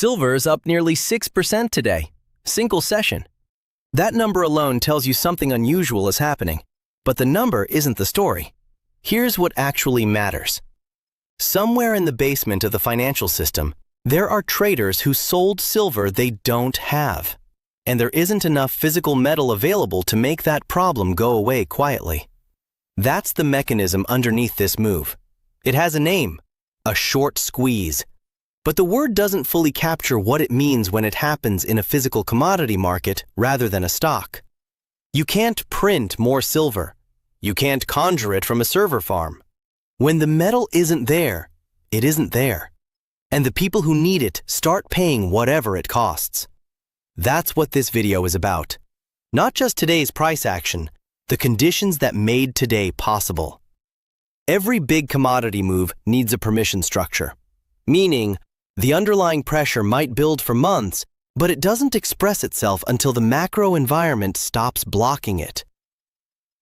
Silver is up nearly 6% today, single session. That number alone tells you something unusual is happening, but the number isn't the story. Here's what actually matters. Somewhere in the basement of the financial system, there are traders who sold silver they don't have, and there isn't enough physical metal available to make that problem go away quietly. That's the mechanism underneath this move. It has a name, a short squeeze. But the word doesn't fully capture what it means when it happens in a physical commodity market rather than a stock. You can't print more silver. You can't conjure it from a server farm. When the metal isn't there, it isn't there. And the people who need it start paying whatever it costs. That's what this video is about. Not just today's price action, the conditions that made today possible. Every big commodity move needs a permission structure, meaning the underlying pressure might build for months, but it doesn't express itself until the macro environment stops blocking it.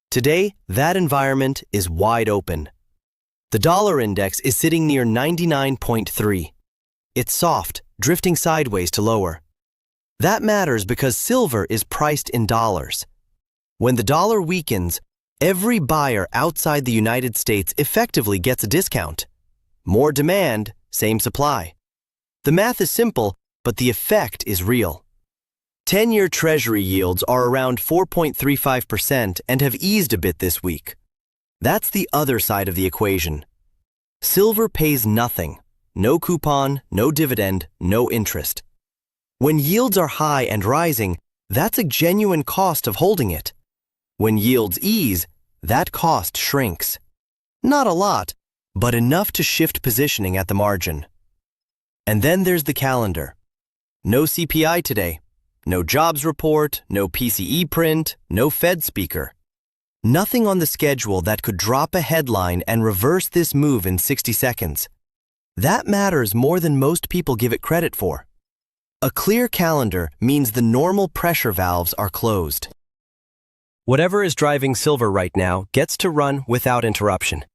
Today, that environment is wide open. The dollar index is sitting near 99.3. It's soft, drifting sideways to lower. That matters because silver is priced in dollars. When the dollar weakens, every buyer outside the United States effectively gets a discount. More demand, same supply. The math is simple, but the effect is real. 10-year Treasury yields are around 4.35% and have eased a bit this week. That's the other side of the equation. Silver pays nothing. No coupon, no dividend, no interest. When yields are high and rising, that's a genuine cost of holding it. When yields ease, that cost shrinks. Not a lot, but enough to shift positioning at the margin. And then there's the calendar. No CPI today. No jobs report, no PCE print, no Fed speaker. Nothing on the schedule that could drop a headline and reverse this move in 60 seconds. That matters more than most people give it credit for. A clear calendar means the normal pressure valves are closed. Whatever is driving silver right now gets to run without interruption.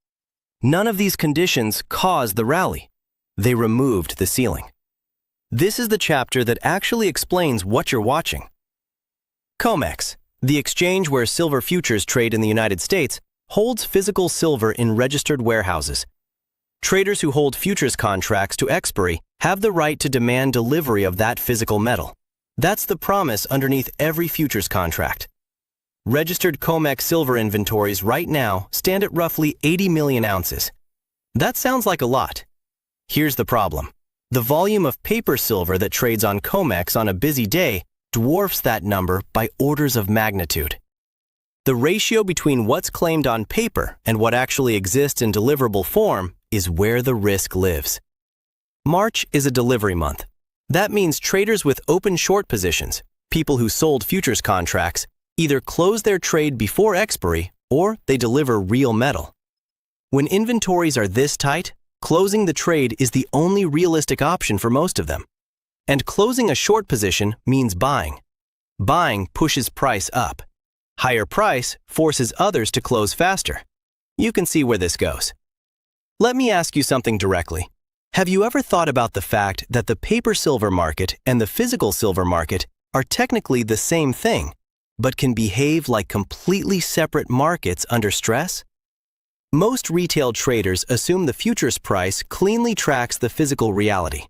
None of these conditions caused the rally. They removed the ceiling. This is the chapter that actually explains what you're watching. COMEX, the exchange where silver futures trade in the United States, holds physical silver in registered warehouses. Traders who hold futures contracts to expiry have the right to demand delivery of that physical metal. That's the promise underneath every futures contract. Registered COMEX silver inventories right now stand at roughly 80 million ounces. That sounds like a lot. Here's the problem. The volume of paper silver that trades on COMEX on a busy day dwarfs that number by orders of magnitude. The ratio between what's claimed on paper and what actually exists in deliverable form is where the risk lives. March is a delivery month. That means traders with open short positions, people who sold futures contracts, either close their trade before expiry or they deliver real metal. When inventories are this tight, closing the trade is the only realistic option for most of them. And closing a short position means buying. Buying pushes price up. Higher price forces others to close faster. You can see where this goes. Let me ask you something directly. Have you ever thought about the fact that the paper silver market and the physical silver market are technically the same thing, but can behave like completely separate markets under stress? Most retail traders assume the futures price cleanly tracks the physical reality.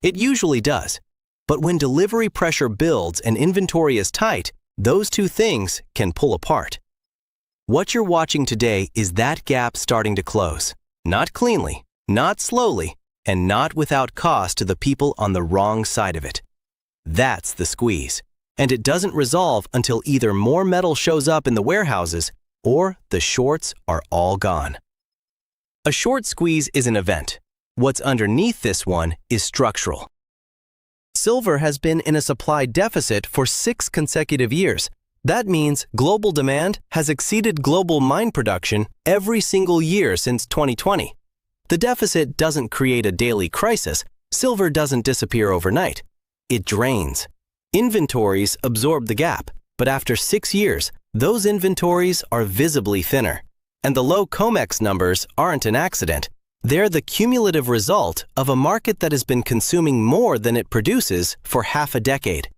It usually does. But when delivery pressure builds and inventory is tight, those two things can pull apart. What you're watching today is that gap starting to close. Not cleanly, not slowly, and not without cost to the people on the wrong side of it. That's the squeeze. And it doesn't resolve until either more metal shows up in the warehouses or the shorts are all gone. A short squeeze is an event. What's underneath this one is structural. Silver has been in a supply deficit for 6 consecutive years. That means global demand has exceeded global mine production every single year since 2020. The deficit doesn't create a daily crisis. Silver doesn't disappear overnight. It drains. Inventories absorb the gap, but after 6 years, those inventories are visibly thinner. And the low COMEX numbers aren't an accident. They're the cumulative result of a market that has been consuming more than it produces for half a decade.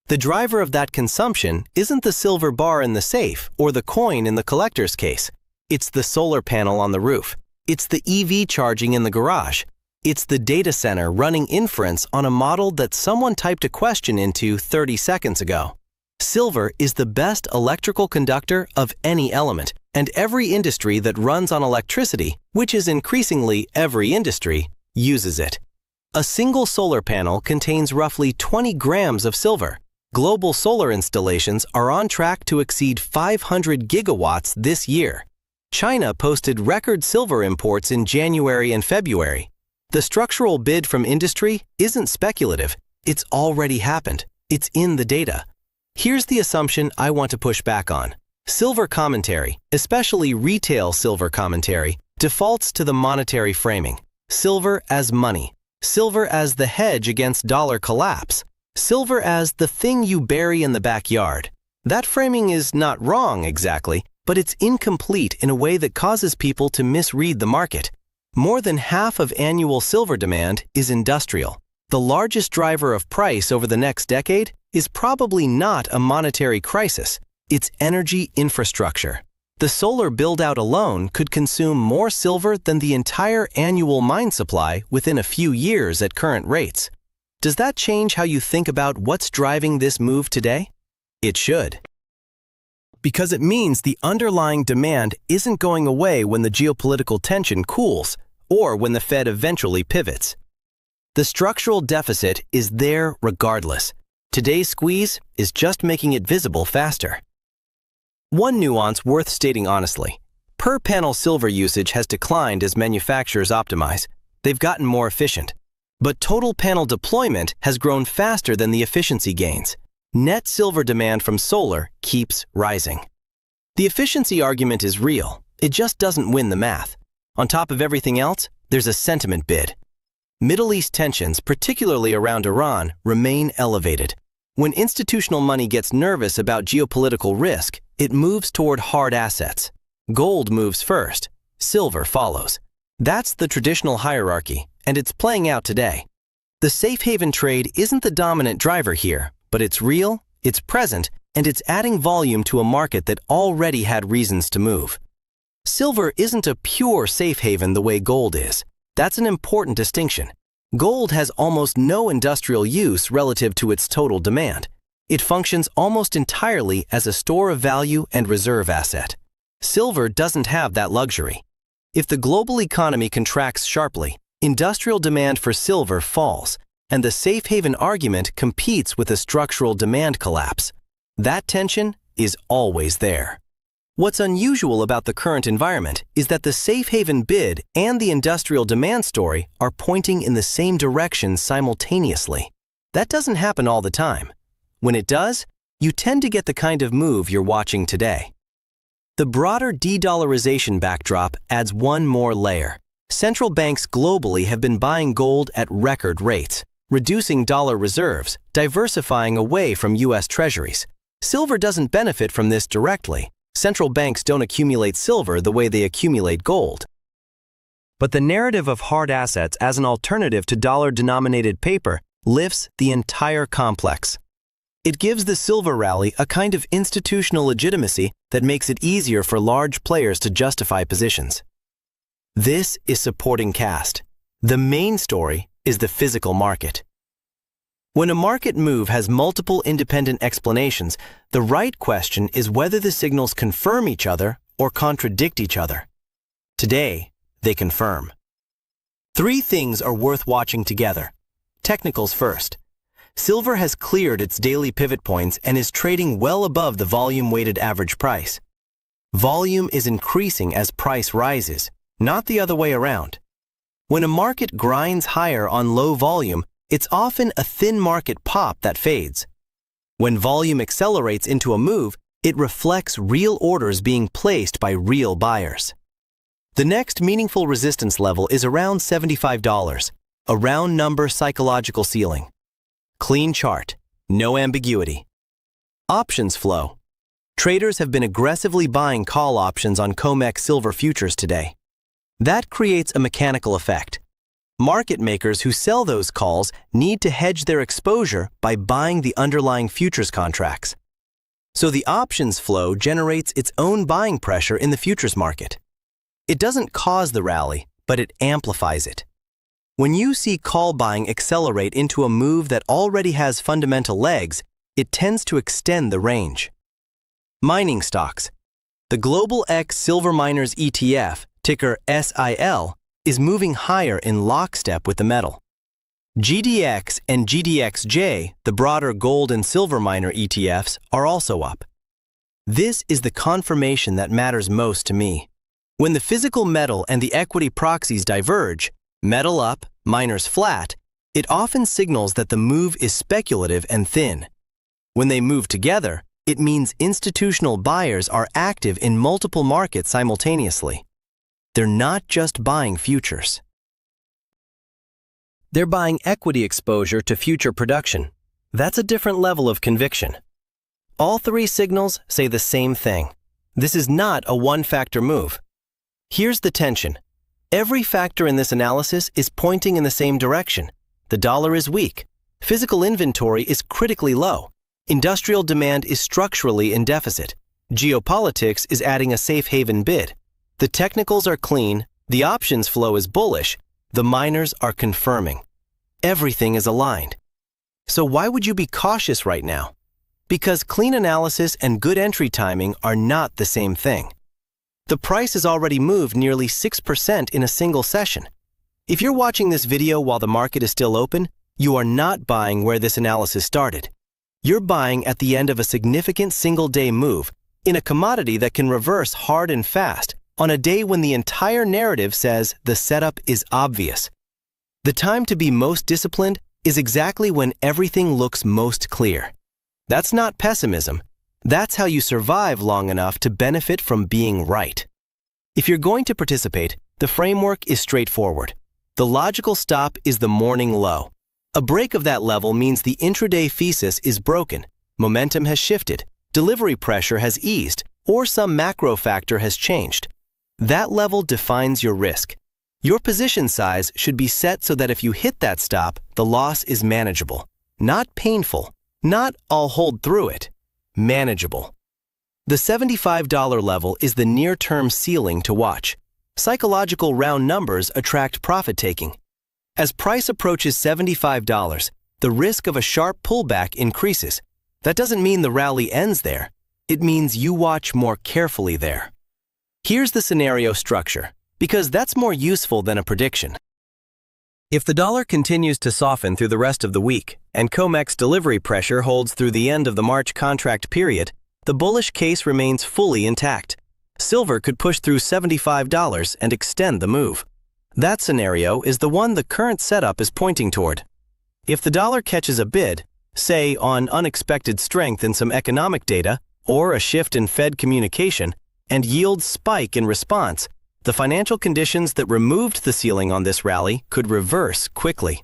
The driver of that consumption isn't the silver bar in the safe or the coin in the collector's case. It's the solar panel on the roof. It's the EV charging in the garage. It's the data center running inference on a model that someone typed a question into 30 seconds ago. Silver is the best electrical conductor of any element, and every industry that runs on electricity, which is increasingly every industry, uses it. A single solar panel contains roughly 20 grams of silver. Global solar installations are on track to exceed 500 gigawatts this year. China posted record silver imports in January and February. The structural bid from industry isn't speculative. It's already happened. It's in the data. Here's the assumption I want to push back on. Silver commentary, especially retail silver commentary, defaults to the monetary framing. Silver as money. Silver as the hedge against dollar collapse. Silver as the thing you bury in the backyard. That framing is not wrong exactly, but it's incomplete in a way that causes people to misread the market. More than half of annual silver demand is industrial. The largest driver of price over the next decade is probably not a monetary crisis. It's energy infrastructure. The solar build-out alone could consume more silver than the entire annual mine supply within a few years at current rates. Does that change how you think about what's driving this move today? It should. Because it means the underlying demand isn't going away when the geopolitical tension cools or when the Fed eventually pivots. The structural deficit is there regardless. Today's squeeze is just making it visible faster. One nuance worth stating honestly. Per-panel silver usage has declined as manufacturers optimize. They've gotten more efficient. But total panel deployment has grown faster than the efficiency gains. Net silver demand from solar keeps rising. The efficiency argument is real. It just doesn't win the math. On top of everything else, there's a sentiment bid. Middle East tensions, particularly around Iran, remain elevated. When institutional money gets nervous about geopolitical risk, it moves toward hard assets. Gold moves first, silver follows. That's the traditional hierarchy, and it's playing out today. The safe haven trade isn't the dominant driver here, but it's real, it's present, and it's adding volume to a market that already had reasons to move. Silver isn't a pure safe haven the way gold is. That's an important distinction. Gold has almost no industrial use relative to its total demand. It functions almost entirely as a store of value and reserve asset. Silver doesn't have that luxury. If the global economy contracts sharply, industrial demand for silver falls, and the safe haven argument competes with a structural demand collapse. That tension is always there. What's unusual about the current environment is that the safe haven bid and the industrial demand story are pointing in the same direction simultaneously. That doesn't happen all the time. When it does, you tend to get the kind of move you're watching today. The broader de-dollarization backdrop adds one more layer. Central banks globally have been buying gold at record rates, reducing dollar reserves, diversifying away from U.S. treasuries. Silver doesn't benefit from this directly. Central banks don't accumulate silver the way they accumulate gold. But the narrative of hard assets as an alternative to dollar-denominated paper lifts the entire complex. It gives the silver rally a kind of institutional legitimacy that makes it easier for large players to justify positions. This is supporting cast. The main story is the physical market. When a market move has multiple independent explanations, the right question is whether the signals confirm each other or contradict each other. Today, they confirm. Three things are worth watching together. Technicals first. Silver has cleared its daily pivot points and is trading well above the volume-weighted average price. Volume is increasing as price rises, not the other way around. When a market grinds higher on low volume, it's often a thin market pop that fades. When volume accelerates into a move, it reflects real orders being placed by real buyers. The next meaningful resistance level is around $75, a round number psychological ceiling. Clean chart, no ambiguity. Options flow. Traders have been aggressively buying call options on COMEX silver futures today. That creates a mechanical effect. Market makers who sell those calls need to hedge their exposure by buying the underlying futures contracts. So the options flow generates its own buying pressure in the futures market. It doesn't cause the rally, but it amplifies it. When you see call buying accelerate into a move that already has fundamental legs, it tends to extend the range. Mining stocks. The Global X Silver Miners ETF, ticker SIL, is moving higher in lockstep with the metal. GDX and GDXJ, the broader gold and silver miner ETFs, are also up. This is the confirmation that matters most to me. When the physical metal and the equity proxies diverge, metal up, miners flat, it often signals that the move is speculative and thin. When they move together, it means institutional buyers are active in multiple markets simultaneously. They're not just buying futures. They're buying equity exposure to future production. That's a different level of conviction. All three signals say the same thing. This is not a one-factor move. Here's the tension. Every factor in this analysis is pointing in the same direction. The dollar is weak. Physical inventory is critically low. Industrial demand is structurally in deficit. Geopolitics is adding a safe haven bid. The technicals are clean, the options flow is bullish, the miners are confirming. Everything is aligned. So why would you be cautious right now? Because clean analysis and good entry timing are not the same thing. The price has already moved nearly 6% in a single session. If you're watching this video while the market is still open, you are not buying where this analysis started. You're buying at the end of a significant single-day move in a commodity that can reverse hard and fast on a day when the entire narrative says the setup is obvious. The time to be most disciplined is exactly when everything looks most clear. That's not pessimism. That's how you survive long enough to benefit from being right. If you're going to participate, the framework is straightforward. The logical stop is the morning low. A break of that level means the intraday thesis is broken, momentum has shifted, delivery pressure has eased, or some macro factor has changed. That level defines your risk. Your position size should be set so that if you hit that stop, the loss is manageable. Not painful. Not I'll hold through it. Manageable. The $75 level is the near-term ceiling to watch. Psychological round numbers attract profit-taking. As price approaches $75, the risk of a sharp pullback increases. That doesn't mean the rally ends there. It means you watch more carefully there. Here's the scenario structure, because that's more useful than a prediction. If the dollar continues to soften through the rest of the week, and COMEX delivery pressure holds through the end of the March contract period, the bullish case remains fully intact. Silver could push through $75 and extend the move. That scenario is the one the current setup is pointing toward. If the dollar catches a bid, say on unexpected strength in some economic data or a shift in Fed communication, and yields spike in response, the financial conditions that removed the ceiling on this rally could reverse quickly.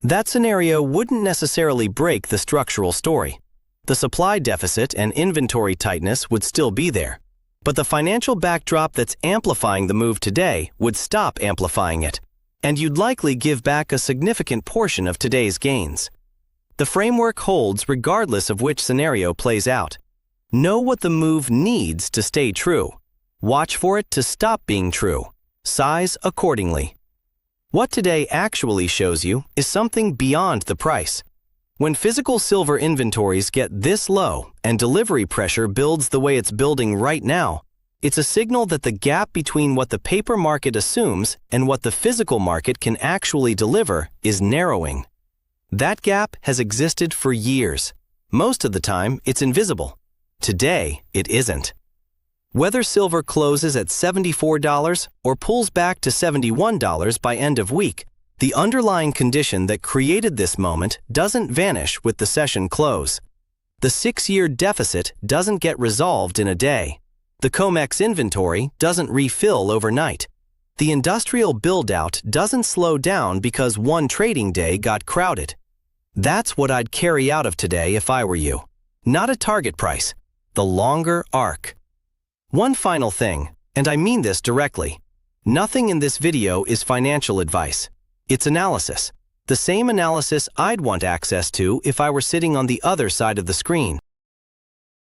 That scenario wouldn't necessarily break the structural story. The supply deficit and inventory tightness would still be there, but the financial backdrop that's amplifying the move today would stop amplifying it, and you'd likely give back a significant portion of today's gains. The framework holds regardless of which scenario plays out. Know what the move needs to stay true. Watch for it to stop being true. Size accordingly. What today actually shows you is something beyond the price. When physical silver inventories get this low and delivery pressure builds the way it's building right now, it's a signal that the gap between what the paper market assumes and what the physical market can actually deliver is narrowing. That gap has existed for years. Most of the time, it's invisible. Today, it isn't. Whether silver closes at $74 or pulls back to $71 by end of week, the underlying condition that created this moment doesn't vanish with the session close. The 6-year deficit doesn't get resolved in a day. The COMEX inventory doesn't refill overnight. The industrial build-out doesn't slow down because one trading day got crowded. That's what I'd carry out of today if I were you. Not a target price. The longer arc. One final thing, and I mean this directly. Nothing in this video is financial advice. It's analysis. The same analysis I'd want access to if I were sitting on the other side of the screen.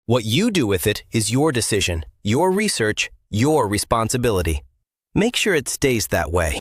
What you do with it is your decision, your research, your responsibility. Make sure it stays that way.